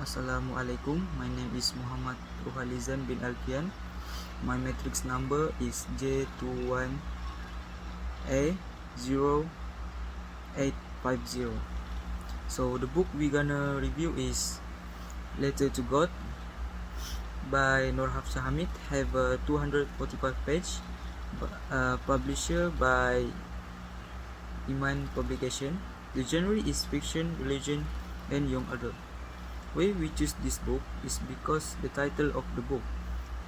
Assalamualaikum. My name is Muhammad Ruhalezan bin Alfian. My matrix number is J21A0850. So the book we gonna review is Letter to God by Nur Hafsa Hamid. Have a 245 page. Publisher by Iman Publication. The genre is fiction, religion, and young adult. Why we choose this book is because the title of the book.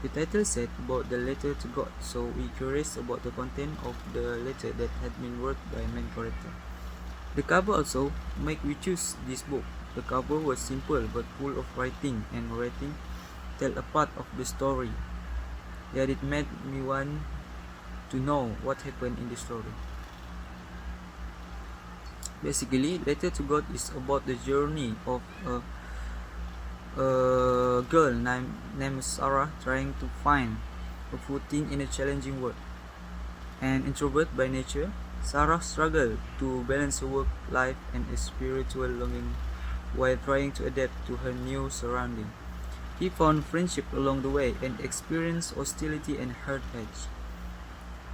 The title said about the letter to God, so we curious about the content of the letter that had been wrote by main character. The cover also make we choose this book. The cover was simple but full of writing, and writing tell a part of the story. Yet it made me want to know what happened in the story. Basically, Letter to God is about the journey of a girl named Sarah trying to find a footing in a challenging world. An introvert by nature, Sarah struggled to balance her work life and a spiritual longing while trying to adapt to her new surrounding. He found friendship along the way and experienced hostility and heartache.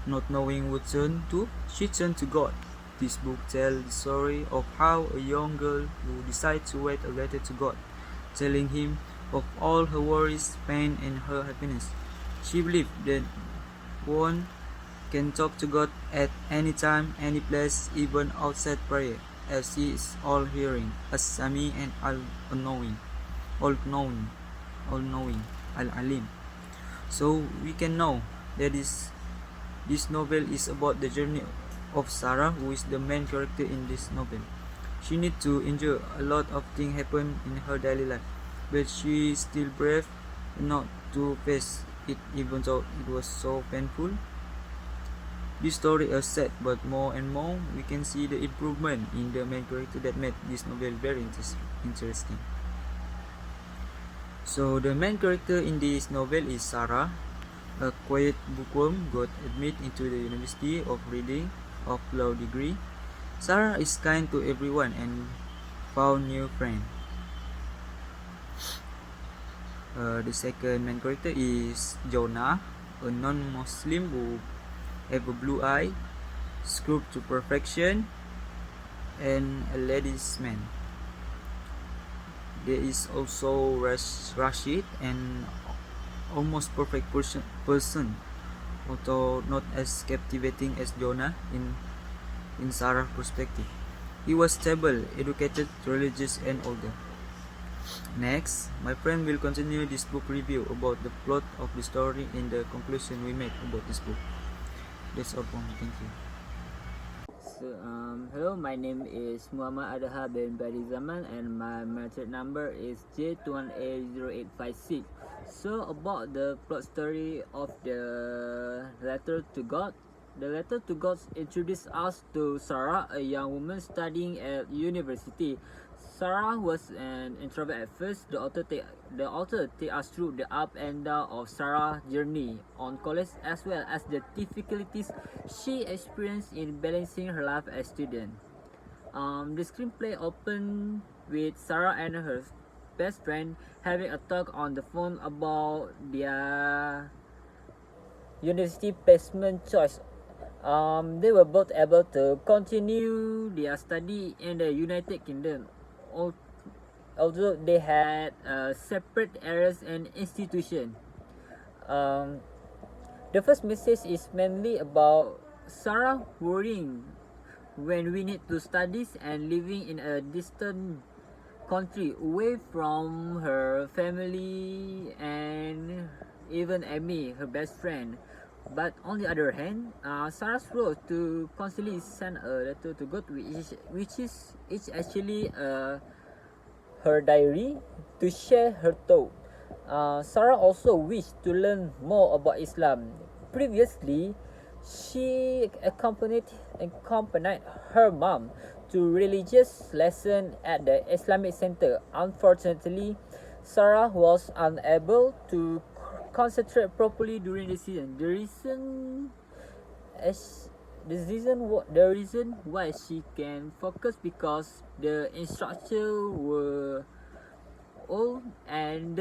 Not knowing what to turn to, she turned to God. This book tells the story of how a young girl who decided to write a letter to God, telling him of all her worries, pain, and her happiness. She believed that one can talk to God at any time, any place, even outside prayer, as He is all-hearing, as-Sami, and all-knowing, al-Alim. So we can know that this novel is about the journey of Sarah, who is the main character in this novel. She needs to endure a lot of things happen in her daily life, but she is still brave enough to face it even though it was so painful. This story is sad, but more and more we can see the improvement in the main character that made this novel very interesting. So the main character in this novel is Sarah, a quiet bookworm got admitted into the University of Reading of law degree. Sarah is kind to everyone and found new friends. The second main character is Jonah, a non-Muslim who have a blue eye, screwed to perfection, and a ladies' man. There is also Rashid, an almost perfect person, although not as captivating as Jonah in Sarah's perspective. He was stable, educated, religious, and older. Next, my friend will continue this book review about the plot of the story and the conclusion we made about this book. That's all from me. Thank you. Hello, my name is Muhammad Adha bin Zaman and my matric number is J21A0856. So about the plot story of the letter to God. The letter to God introduced us to Sarah, a young woman studying at university. Sarah was an introvert at first. The author take us through the up and down of Sarah's journey on college, as well as the difficulties she experienced in balancing her life as student. The screenplay opened with Sarah and her best friend having a talk on the phone about their university placement choice. They were both able to continue their study in the United Kingdom, although they had separate areas and institutions. The first message is mainly about Sarah worrying when we need to study and living in a distant country away from her family and even Amy, her best friend. But on the other hand, Sarah's wrote to constantly send a letter to God, which is actually her diary to share her thought. Sarah also wished to learn more about Islam. Previously, she accompanied her mom to religious lesson at the Islamic Center. Unfortunately, Sarah was unable to concentrate properly during the season. The reason why she can focus because the instructor were old, and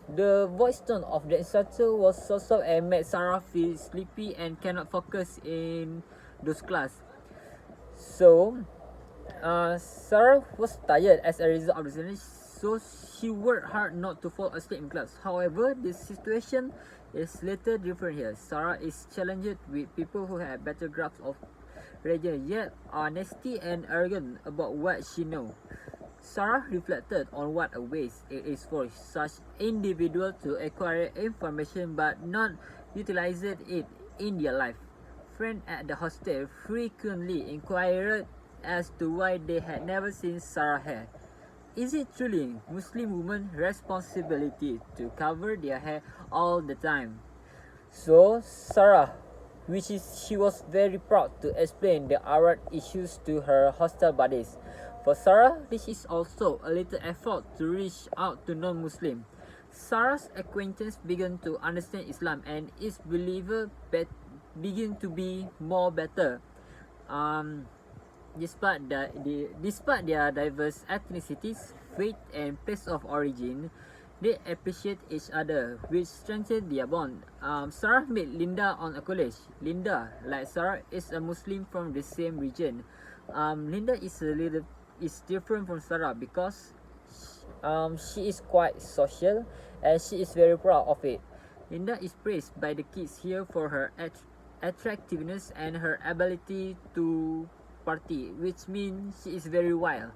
the voice tone of the instructor was so soft and made Sarah feel sleepy and cannot focus in those class. So, Sarah was tired as a result of the challenge, so she worked hard not to fall asleep in class. However, the situation is little different here. Sarah is challenged with people who have better grasp of religion, yet are nasty and arrogant about what she knows. Sarah reflected on what a waste it is for such individuals to acquire information but not utilize it in their life. Friends at the hostel frequently inquired as to why they had never seen Sarah hair. Is it truly Muslim women's responsibility to cover their hair all the time? So Sarah, she was very proud to explain the Arab issues to her hostel buddies. For Sarah, this is also a little effort to reach out to non-Muslim. Sarah's acquaintance began to understand Islam and its believer begin to be more better. Despite their diverse ethnicities, faith, and place of origin, they appreciate each other, which strengthened their bond. Sarah met Linda on a college. Linda, like Sarah, is a Muslim from the same region. Linda is different from Sarah because she is quite social and she is very proud of it. Linda is praised by the kids here for her attractiveness and her ability to party, which means she is very wild.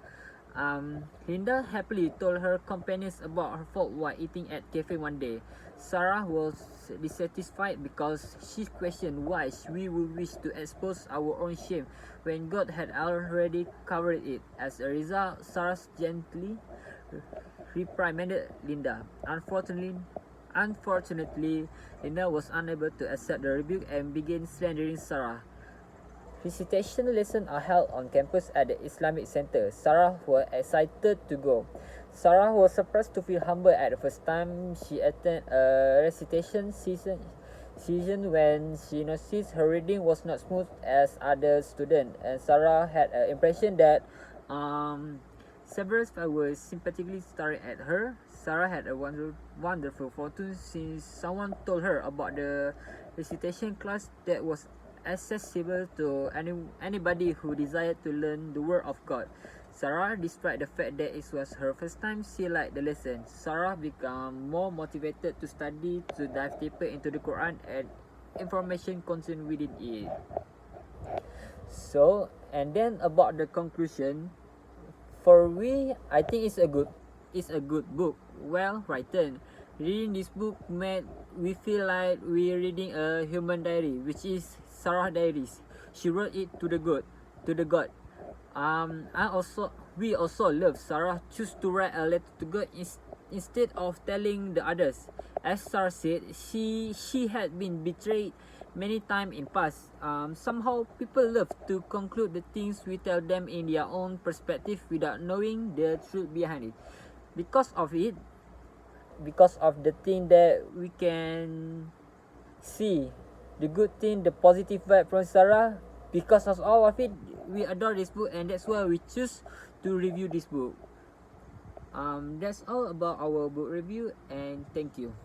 Linda happily told her companions about her fault while eating at cafe one day. Sarah was dissatisfied because she questioned why we would wish to expose our own shame when God had already covered it. As a result, Sarah gently reprimanded Linda. Unfortunately, Linda was unable to accept the rebuke and began slandering Sarah. Recitation lessons are held on campus at the Islamic Center. Sarah was excited to go. Sarah was surprised to feel humble at the first time she attended a recitation session when she noticed her reading was not smooth as other students, and Sarah had an impression that several were sympathetically staring at her. Sarah had a wonderful fortune since someone told her about the recitation class that was accessible to anybody who desired to learn the word of God. Sarah, despite the fact that it was her first time, she liked the lesson. Sarah became more motivated to study, to dive deeper into the Quran and information contained within it. So, and then about the conclusion, for me, I think it's a good book, well written. Reading this book made we feel like we're reading a human diary, which is Sarah diaries. She wrote it to the God. We also love Sarah choose to write a letter to God instead of telling the others. As Sarah said, she had been betrayed many times in past. Somehow people love to conclude the things we tell them in their own perspective without knowing the truth behind it. Because of the thing that we can see, the good thing, the positive vibe from Sarah, because of all of it, we adore this book, and that's why we choose to review this book. That's all about our book review, and thank you.